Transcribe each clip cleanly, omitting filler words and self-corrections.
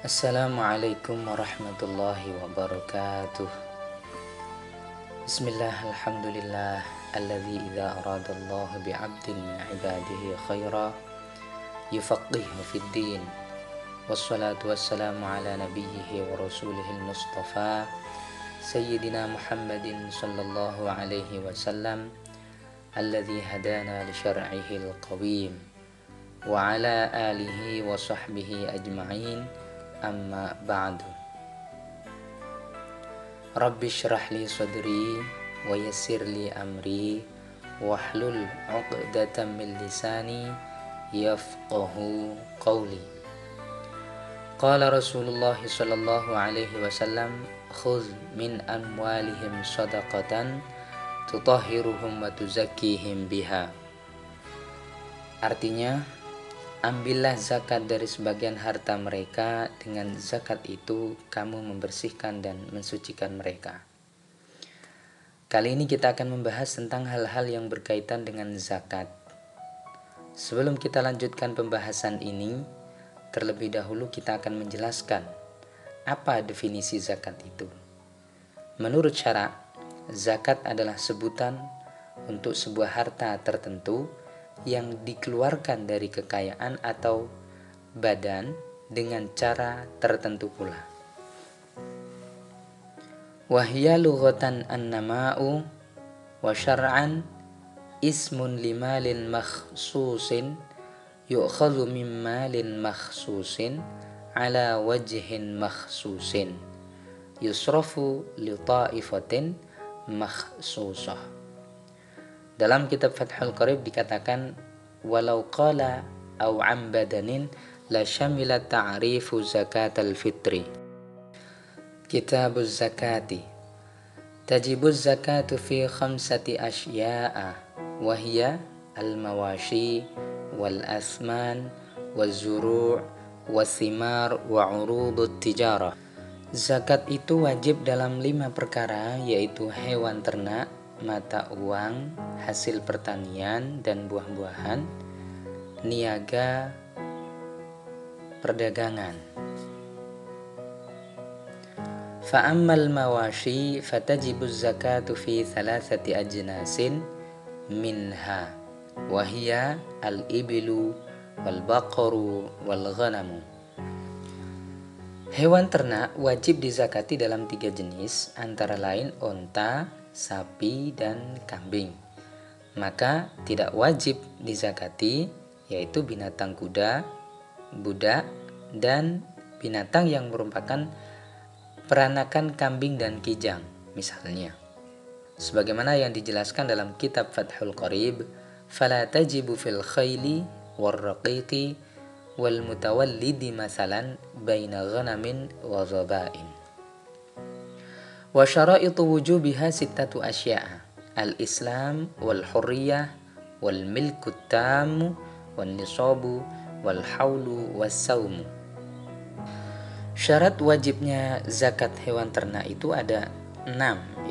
Assalamualaikum warahmatullahi wabarakatuh. Bismillah, alhamdulillah, alladzi idza aradallahu bi'abdin min ibadihi khaira yufaqihu fid din. Wassalatu wassalamu ala nabiyhi wa rasulihil mustafa Sayyidina Muhammadin sallallahu alaihi wasallam alladzi hadana li syar'ihil qawim wa ala alihi wa sahbihi ajma'in. Amma ba'du. Rabbi syrah li sadri wa yassir li amri wahlul 'uqdatam min lisani yafqahu qawli. Qala Rasulullah sallallahu alaihi wasallam, khudh min amwalihim shadaqatan tutahhiruhum wa tuzakkihim biha. Artinya, ambillah zakat dari sebagian harta mereka, dengan zakat itu kamu membersihkan dan mensucikan mereka. Kali ini kita akan membahas tentang hal-hal yang berkaitan dengan zakat. Sebelum kita lanjutkan pembahasan ini, terlebih dahulu kita akan menjelaskan apa definisi zakat itu. Menurut syara, zakat adalah sebutan untuk sebuah harta tertentu yang dikeluarkan dari kekayaan atau badan dengan cara tertentu pula. Wahya lughatan an-nama'u wa syar'an ismun limalin makhsusin yu'khadhu min malin makhsusin ala wajhin makhsusin yusrafu li ta'ifatin makhsusah. Dalam kitab Fathul Qarib dikatakan, walau qala aw am badanin la syamila ta'rifu zakatal fitri. Kitabuz zakati. Tajibuz zakatu fi khamsati asya'a wa hiya al-mawashi wal asman waz zuru' wasimar wa urudut tijarah. Zakat itu wajib dalam 5 perkara, yaitu hewan ternak, mata uang, hasil pertanian dan buah-buahan, niaga, perdagangan. Fa'ammal mawashi fatajibuz zakatu fi 3 ajnasin minha wahia al-ibilu wal baqaru wal ghanamu. Hewan ternak wajib dizakati dalam 3 jenis, antara lain unta, sapi, dan kambing. Maka tidak wajib dizakati yaitu binatang kuda, budak, dan binatang yang merupakan peranakan kambing dan kijang misalnya. Sebagaimana yang dijelaskan dalam kitab Fathul Qarib, fala tajibu fil khayli war raqiqi wal mutawallidi masalan baina ghanamin wa zabain. Wa syara'itu wujubiha 6 asya'a, al-islam wal hurriyah wal milku tammu wan nisabu wal haulu was saumu. Syarat wajibnya zakat hewan ternak itu ada 6,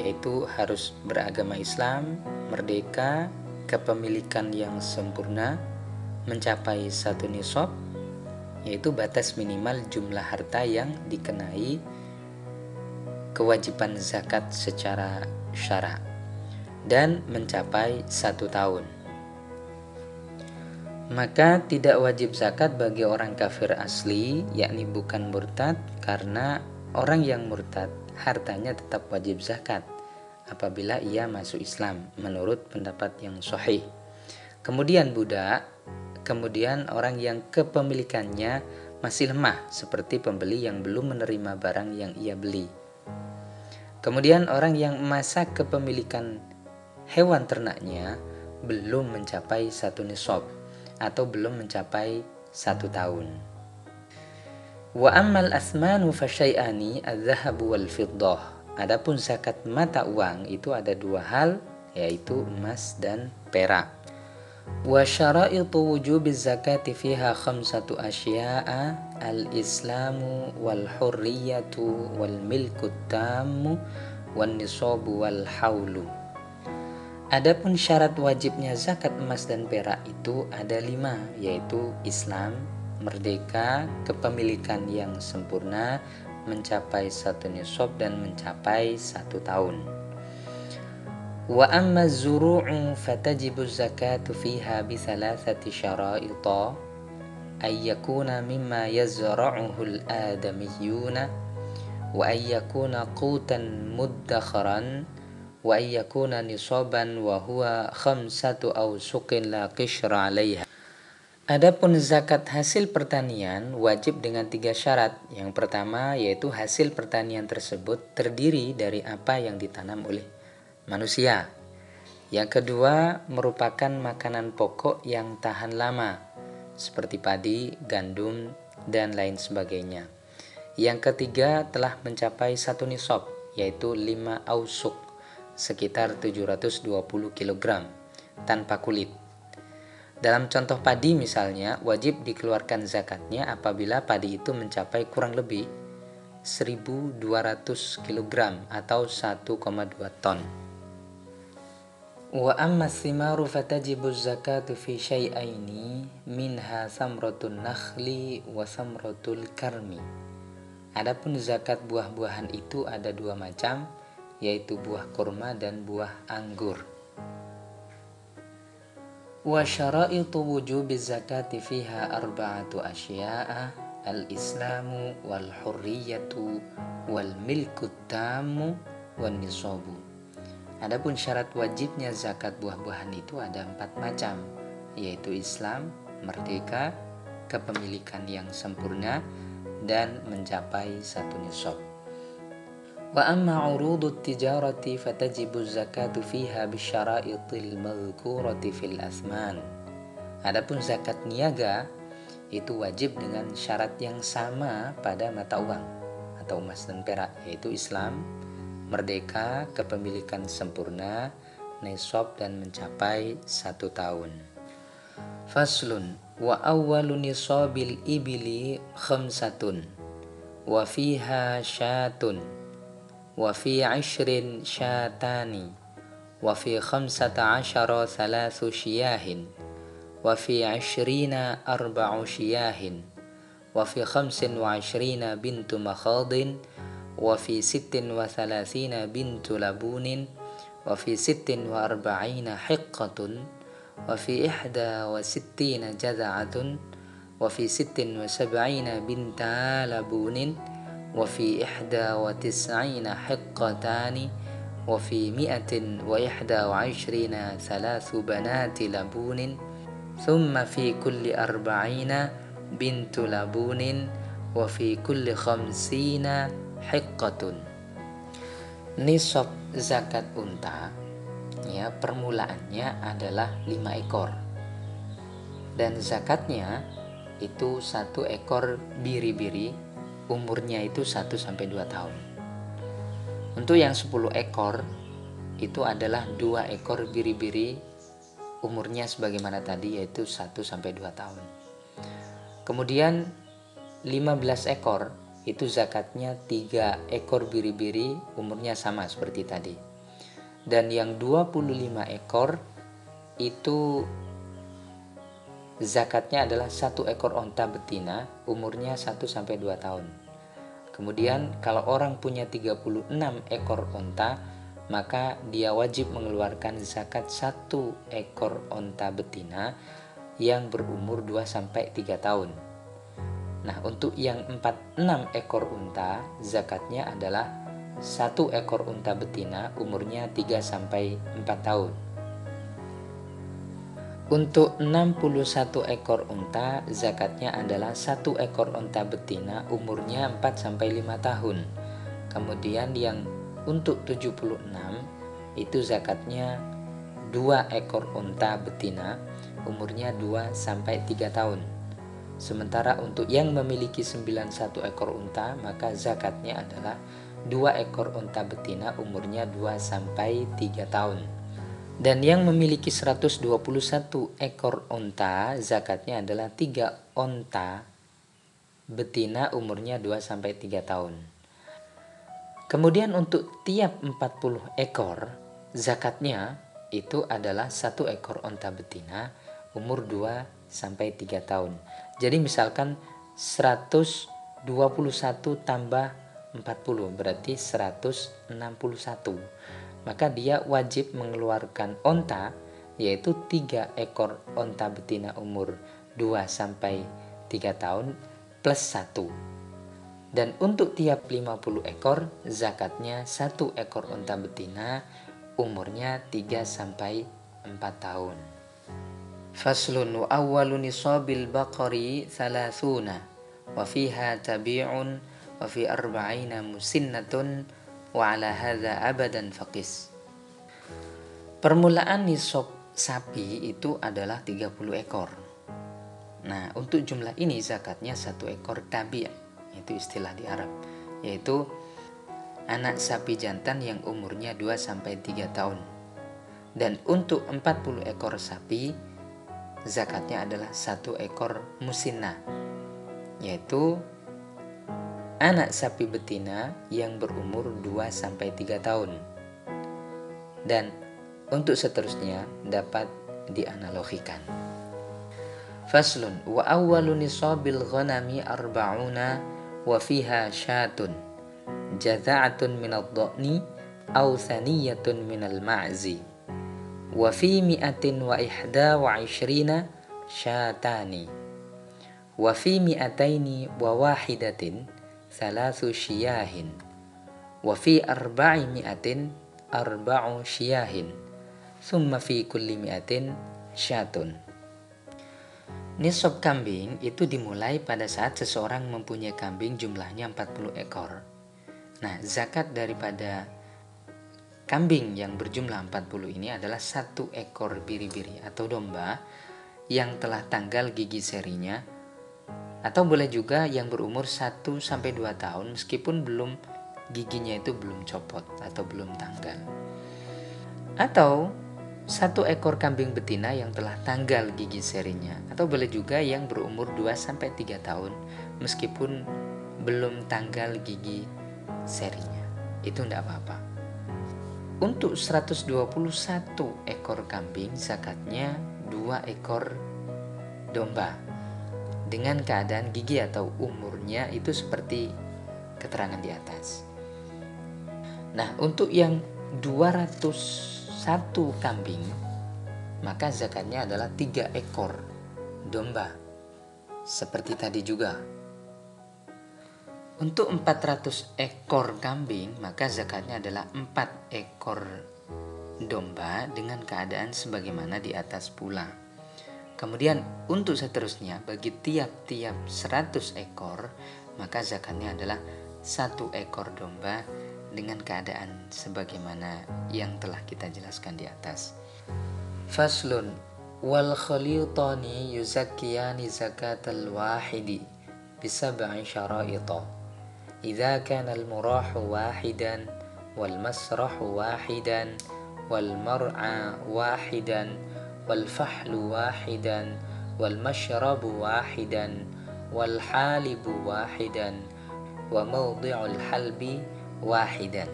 yaitu harus beragama Islam, merdeka, kepemilikan yang sempurna, mencapai 1 nisab, yaitu batas minimal jumlah harta yang dikenai kewajiban zakat secara syara, dan mencapai 1 tahun. Maka tidak wajib zakat bagi orang kafir asli, yakni bukan murtad, karena orang yang murtad hartanya tetap wajib zakat apabila ia masuk Islam menurut pendapat yang sahih. Kemudian budak, kemudian orang yang kepemilikannya masih lemah seperti pembeli yang belum menerima barang yang ia beli. Kemudian orang yang masa kepemilikan hewan ternaknya belum mencapai 1 nisab atau belum mencapai 1 tahun. Wa ammal asmanu fasyai'ani adz-dzahabu wal fiddah. Adapun zakat mata uang itu ada 2 hal, yaitu emas dan perak. Wa syara'itu wujubiz zakati fiha 5 asya'a, al-islamu wal hurriyatu wal milku tammu wan nisabu wal haulu. Adapun syarat wajibnya zakat emas dan perak itu ada 5, yaitu Islam, merdeka, kepemilikan yang sempurna, mencapai 1 nisab dan mencapai 1 tahun. Wa amma az-zuru'u fatajibu zakatu fiha bi thalathati syara'ita ay yakuna mimma yazra'uhu al-adamiyuna wa ay yakuna qutan muddakharan wa ay yakuna nisaban wa huwa khamsatu awsuqin la qishra 'alaiha. Adapun zakat hasil pertanian wajib dengan 3 syarat. Yang pertama yaitu hasil pertanian tersebut terdiri dari apa yang ditanam oleh manusia. Yang kedua merupakan makanan pokok yang tahan lama seperti padi, gandum, dan lain sebagainya. Yang ketiga telah mencapai 1 nisab yaitu 5 ausuk sekitar 720 kg tanpa kulit. Dalam contoh padi misalnya, wajib dikeluarkan zakatnya apabila padi itu mencapai kurang lebih 1.200 kg atau 1,2 ton. Wa amma thimaru fatajibu zakatu fi syai'aini minha samratun nakhli wa samratul karmi. Adapun zakat buah-buahan itu ada 2 macam, yaitu buah kurma dan buah anggur. Wa syara'itu wujubi zakati fiha arba'atu asya'a al-islamu wal hurriyatu wal milku tamu wan nisabu. Adapun syarat wajibnya zakat buah-buahan itu ada 4 macam, yaitu Islam, merdeka, kepemilikan yang sempurna, dan mencapai 1 nisab. Wa amma urudut tijarati fatajibu zakatu fiha bisyara'itil madhkurati fil asman. Adapun zakat niaga itu wajib dengan syarat yang sama pada mata uang atau emas dan perak, yaitu Islam, merdeka, kepemilikan sempurna, nisab dan mencapai 1 tahun. Faslun wa awwalu nisabil ibili khamsatun wa fiha syatun wa fi 'ashrin syatani wa fi 15 thalathu syiyahin wa fi 'ashrina arba'u syiyahin wa fi 25 bintu makhadin wa fi 36 bintu labunin wa fi 46 hiqqatun wa fi 61 jaz'atun wa fi 76 binta labunin wa fi 91 hiqqatani wa fi 121 thalathu banati labunin thumma fi kulli 40 bintu labunin wa fi kulli 50 hiqqatun. Nisab zakat unta ya permulaannya adalah 5 ekor dan zakatnya itu 1 ekor biri-biri, umurnya itu 1-2 tahun. Untuk yang 10 ekor itu adalah 2 ekor biri-biri, umurnya sebagaimana tadi yaitu 1-2 tahun. Kemudian 15 ekor itu zakatnya 3 ekor biri-biri, umurnya sama seperti tadi. Dan yang 25 ekor itu zakatnya adalah 1 ekor onta betina, umurnya 1-2 tahun. Kemudian kalau orang punya 36 ekor onta, maka dia wajib mengeluarkan zakat 1 ekor onta betina yang berumur 2-3 tahun. Nah, untuk yang 46 ekor unta, zakatnya adalah 1 ekor unta betina, umurnya 3-4 tahun. Untuk 61 ekor unta, zakatnya adalah 1 ekor unta betina, umurnya 4-5 tahun. Kemudian yang untuk 76 itu zakatnya 2 ekor unta betina, umurnya 2-3 tahun. Sementara untuk yang memiliki 91 ekor unta, maka zakatnya adalah 2 ekor unta betina, umurnya 2-3 tahun. Dan yang memiliki 121 ekor onta, zakatnya adalah 3 onta betina, umurnya 2-3 tahun. Kemudian untuk tiap 40 ekor, zakatnya itu adalah 1 ekor onta betina, umur 2-3 tahun. Jadi misalkan 121 tambah 40 berarti 161. Maka dia wajib mengeluarkan onta, yaitu 3 ekor onta betina umur 2-3 tahun plus 1. Dan untuk tiap 50 ekor, zakatnya 1 ekor onta betina umurnya 3-4 tahun. Faslun wa awwalu nisabil baqari 30 wa fiha tabi'un wa fi 40 musinnatun wa ala hadza abadan faqis. Permulaan nisab sapi itu adalah 30 ekor. Nah, untuk jumlah ini zakatnya 1 ekor tabi', itu istilah di Arab, yaitu anak sapi jantan yang umurnya 2-3 tahun. Dan untuk 40 ekor sapi, zakatnya adalah 1 ekor musinnah, yaitu anak sapi betina yang berumur 2-3 tahun. Dan untuk seterusnya dapat dianalogikan. Faslun wa awwalu nisabil ghanami 40 wa fiha syatun jaza'atun minad dha'ni aw thaniyatun minal ma'zi wa fi 121 syatani wa fi 200 wa wahidatin 3 syiyahin wa fi 400 4 syiyahin summa fi kulli 100 syatun. Nisab kambing itu dimulai pada saat seseorang mempunyai kambing jumlahnya 40 ekor. Nah, zakat daripada kambing yang berjumlah 40 ini adalah 1 ekor biri-biri atau domba yang telah tanggal gigi serinya, atau boleh juga yang berumur 1-2 tahun meskipun giginya itu belum copot atau belum tanggal. Atau 1 ekor kambing betina yang telah tanggal gigi serinya, atau boleh juga yang berumur 2-3 tahun meskipun belum tanggal gigi serinya. Itu tidak apa-apa. Untuk 121 ekor kambing, zakatnya 2 ekor domba dengan keadaan gigi atau umurnya itu seperti keterangan di atas. Nah, untuk yang 201 kambing, maka zakatnya adalah 3 ekor domba seperti tadi juga. Untuk 400 ekor kambing, maka zakatnya adalah 4 ekor domba dengan keadaan sebagaimana di atas pula. Kemudian untuk seterusnya, bagi tiap-tiap 100 ekor, maka zakatnya adalah 1 ekor domba dengan keadaan sebagaimana yang telah kita jelaskan di atas. Faslun wal khalitani yuzakkiyani zakatal wahidi bisab'i syara'ita idza kana al murahu wahidan wal masrahu wahidan wal mar'a wahidan wal fahlu wahidan wal mashrabu wahidan wal halibu wahidan wa mawdi'ul halbi wahidan.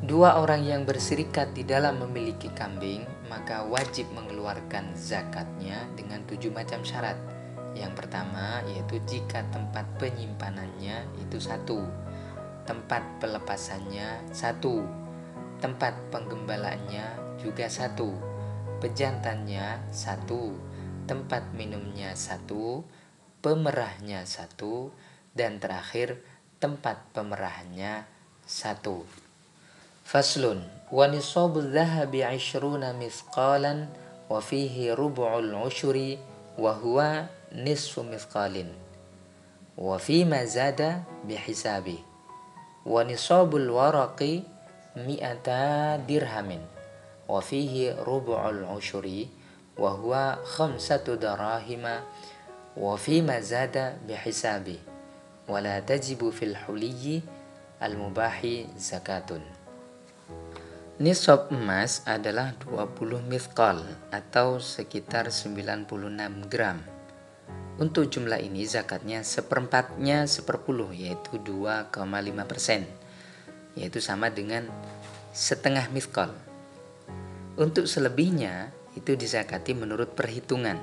2 orang yang berserikat di dalam memiliki kambing, maka wajib mengeluarkan zakatnya dengan 7 macam syarat. Yang pertama yaitu jika tempat penyimpanannya itu 1, tempat pelepasannya 1, tempat penggembalaannya juga 1, pejantannya 1, tempat minumnya 1, pemerahnya 1, dan terakhir tempat pemerahannya 1. Faslun wa nisabul dhahabi 20 mithqalan wa fihi rubu'ul ushuri wa huwa nisfu mithqalin wa fi ma zada bihisabi wa nisabul waraqi 100 dirhamin wa fihi rubu'ul ushuri wa huwa 5 darahima wa fi ma zada bihisabi wala tajibu fil huliyyi al-mubahi zakatun. Nisab emas adalah 20 mithqal atau sekitar 96 gram. Untuk jumlah ini zakatnya 1/4-nya 10 yaitu 2,5%, yaitu sama dengan setengah mithqal. Untuk selebihnya itu dizakati menurut perhitungan,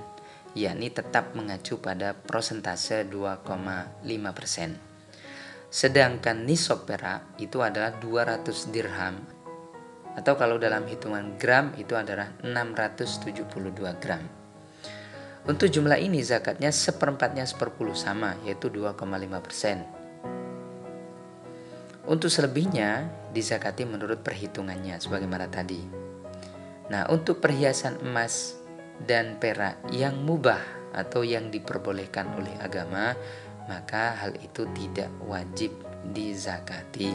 yakni tetap mengacu pada persentase 2,5%. Sedangkan nisab perak itu adalah 200 dirham, atau kalau dalam hitungan gram itu adalah 672 gram. Untuk jumlah ini zakatnya seperempatnya 10 sama, yaitu 2,5%. Untuk selebihnya dizakati menurut perhitungannya sebagaimana tadi. Nah, untuk perhiasan emas dan perak yang mubah atau yang diperbolehkan oleh agama, maka hal itu tidak wajib dizakati.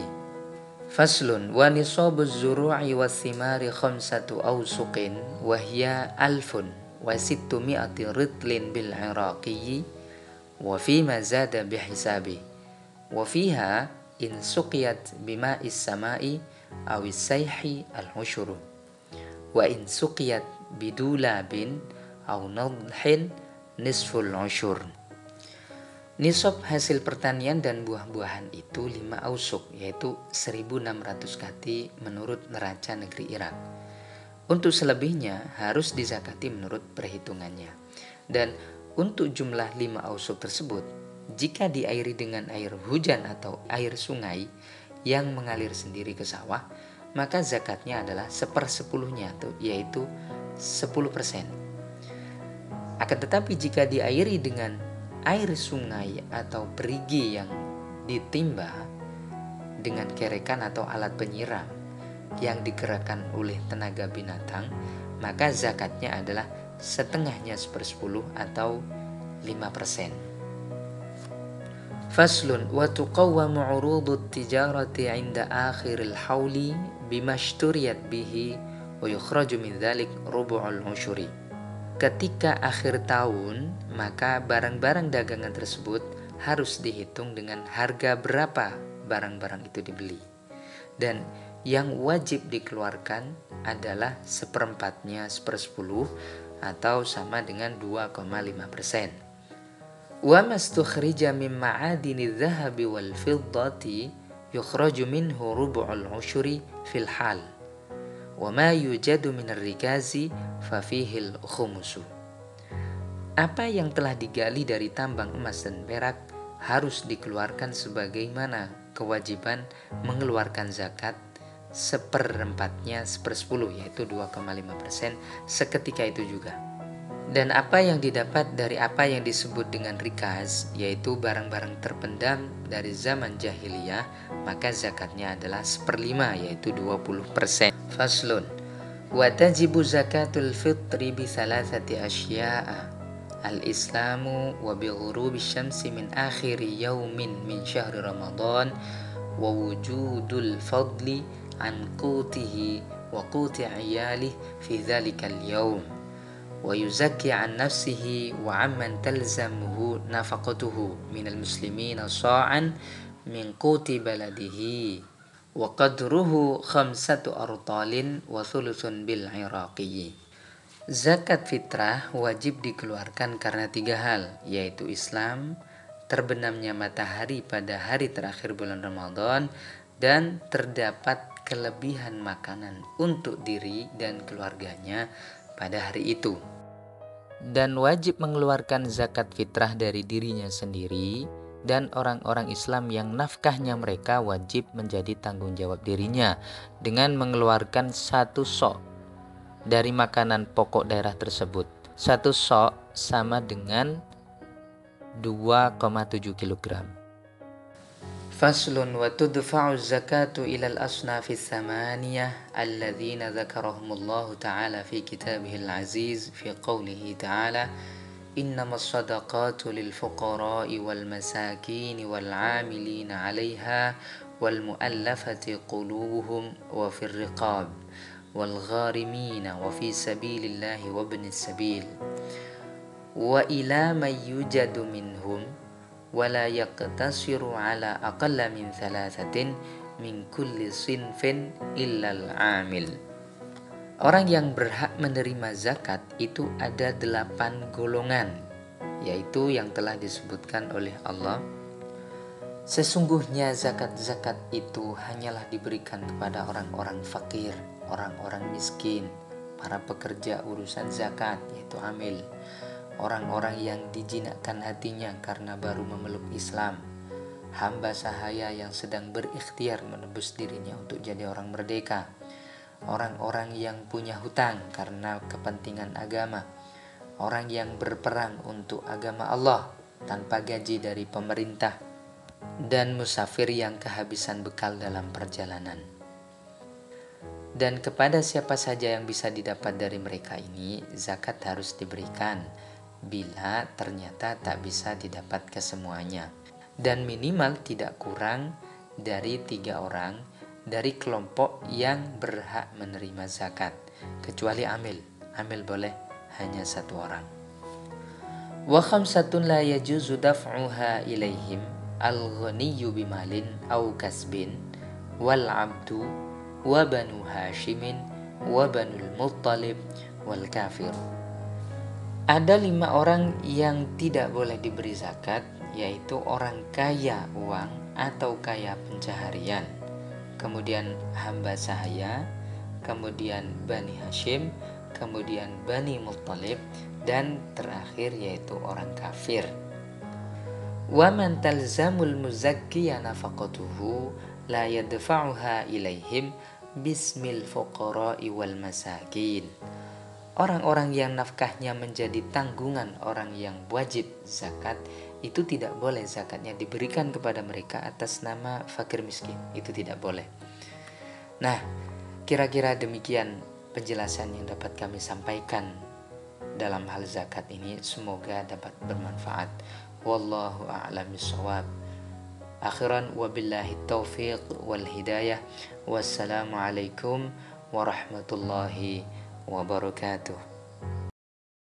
Faslun wa nisabuz zuru'i wathimari khamsatu awsuqin wa hiya alfun wa sittumi'ati ritlin bil iraqiyyi wa fima zada bihisabi wa fiha in suqiyat bima'is sama'i awis sayhi al-ushuru wa in suqiyat bidulabin aw nadhin nisful ushur. Nisab hasil pertanian dan buah-buahan itu 5 ausuk, yaitu 1600 kati menurut neraca negeri Irak. Untuk selebihnya harus dizakati menurut perhitungannya. Dan untuk jumlah 5 ausuk tersebut, jika diairi dengan air hujan atau air sungai yang mengalir sendiri ke sawah, maka zakatnya adalah 1/10-nya, yaitu 10%. Akan tetapi jika diairi dengan air sungai atau perigi yang ditimba dengan kerekan atau alat penyiram yang digerakkan oleh tenaga binatang, maka zakatnya adalah setengahnya 1/10 atau 5%. Faslun wa tuqawwamu 'urudut tijarati 'inda akhiril hauli bima ishturiyat bihi wa yukhraju min dzalik rubu'ul usyuri. Ketika akhir tahun, maka barang-barang dagangan tersebut harus dihitung dengan harga berapa barang-barang itu dibeli. Dan yang wajib dikeluarkan adalah 1/4-nya 1/10 atau sama dengan 2,5%. Wa mastukhrija min ma'adini dzahabi wal fiddati yukhraju minhu rubu'ul usyuri fil hal. Wa ma yujadu minar rikazi fa fihil khumusu. Apa yang telah digali dari tambang emas dan perak harus dikeluarkan sebagaimana kewajiban mengeluarkan zakat 1/4-nya 1/10, yaitu 2,5% seketika itu juga. Dan apa yang didapat dari apa yang disebut dengan rikaz, yaitu barang-barang terpendam dari zaman jahiliyah, maka zakatnya adalah 1/5, yaitu 20%. Faslun wa tajibu zakatul fitri bi thalathati asya'a al-islamu wa bi ghurubi syamsi min akhiri yaumin min syahri ramadan wa wujudul fadli an qutihi wa quti iyalihi fi dhalikal yaum wa yuzakki an nafsihi wa amman talzamuhu nafaqatuhu minal muslimina sa'an min quti baladihi wa qadruhu 5 artalin wa thuluthun bil iraqiyyi. Zakat fitrah wajib dikeluarkan karena 3 hal, yaitu Islam, terbenamnya matahari pada hari terakhir bulan Ramadan, dan terdapat kelebihan makanan untuk diri dan keluarganya pada hari itu. Dan wajib mengeluarkan zakat fitrah dari dirinya sendiri, dan orang-orang Islam yang nafkahnya mereka wajib menjadi tanggung jawab dirinya dengan mengeluarkan 1 sok dari makanan pokok daerah tersebut. 1 sok sama dengan 2,7 kg. Faslun wa tudfa'u zakatu ilal asnafi thamaniyah alladhina dzakarahumullahu ta'ala fi kitabihil aziz fi qawlihi ta'ala innamas sadaqatu lil fuqara'i wal masakin wal 'amilina 'alayha wal mu'allafati qulubuhum wa fir riqab wal gharimina wa fi sabilillahi wa ibnis sabil wa ila may yujadu minhum wala yaqtasiru ala aqalla min 3 min kulli sinfin illal 'amil. Orang yang berhak menerima zakat itu ada 8 golongan, yaitu yang telah disebutkan oleh Allah. Sesungguhnya zakat-zakat itu hanyalah diberikan kepada orang-orang fakir, orang-orang miskin, para pekerja urusan zakat, yaitu amil, orang-orang yang dijinakkan hatinya karena baru memeluk Islam, hamba sahaya yang sedang berikhtiar menebus dirinya untuk jadi orang merdeka, orang-orang yang punya hutang karena kepentingan agama, orang yang berperang untuk agama Allah tanpa gaji dari pemerintah, dan musafir yang kehabisan bekal dalam perjalanan. Dan kepada siapa saja yang bisa didapat dari mereka ini, zakat harus diberikan bila ternyata tak bisa didapat kesemuanya, dan minimal tidak kurang dari 3 orang dari kelompok yang berhak menerima zakat, kecuali amil boleh hanya 1 orang. Wa khamsatun la yajuzu daf'uha ilaihim al-ghaniyyu bimalin aw kasbin wal 'abdu wa banu Hashimin wa banul Muttalib wal kafir. Ada 5 orang yang tidak boleh diberi zakat, yaitu orang kaya uang atau kaya pencaharian, kemudian hamba sahaya, kemudian Bani Hashim, kemudian Bani Muttalib, dan terakhir yaitu orang kafir. Wa man talzamul muzakkiya nafaqatuhu la yadfa'uha ilaihim bismil fuqara'i wal masakin. Orang-orang yang nafkahnya menjadi tanggungan orang yang wajib zakat, itu tidak boleh zakatnya diberikan kepada mereka atas nama fakir miskin, itu tidak boleh. Nah, kira-kira demikian penjelasan yang dapat kami sampaikan dalam hal zakat ini, semoga dapat bermanfaat. Wallahu a'lam bishawab. Akhiran wabillahi taufiq wal hidayah. Wassalamualaikum warahmatullahi wabarakatuh.